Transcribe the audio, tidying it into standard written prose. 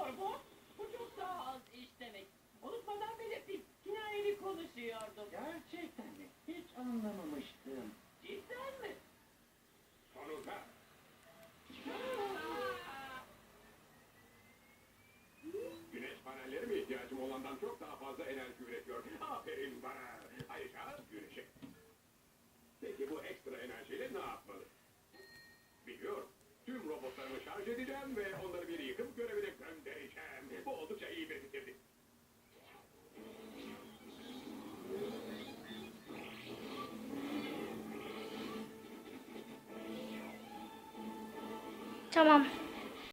oluyor bu? Bu çok daha az iş demek. Unutmadan belirteyim. Kinayeli konuşuyordum. Gerçekten mi? Hiç anlamamıştım. Cidden mi? Sonunda. Güneş panelleri mi ihtiyacım olandan çok daha fazla enerji üretiyor? Aferin bana. Ayrıca güneşe. Peki bu ekstra enerjiyle ne yapmalı? Biliyorum. Tüm robotlarımı şarj edeceğim ve onları bir yıkıp görevine göndereceğim. Bu oldukça iyi bir fikirdi. Tamam.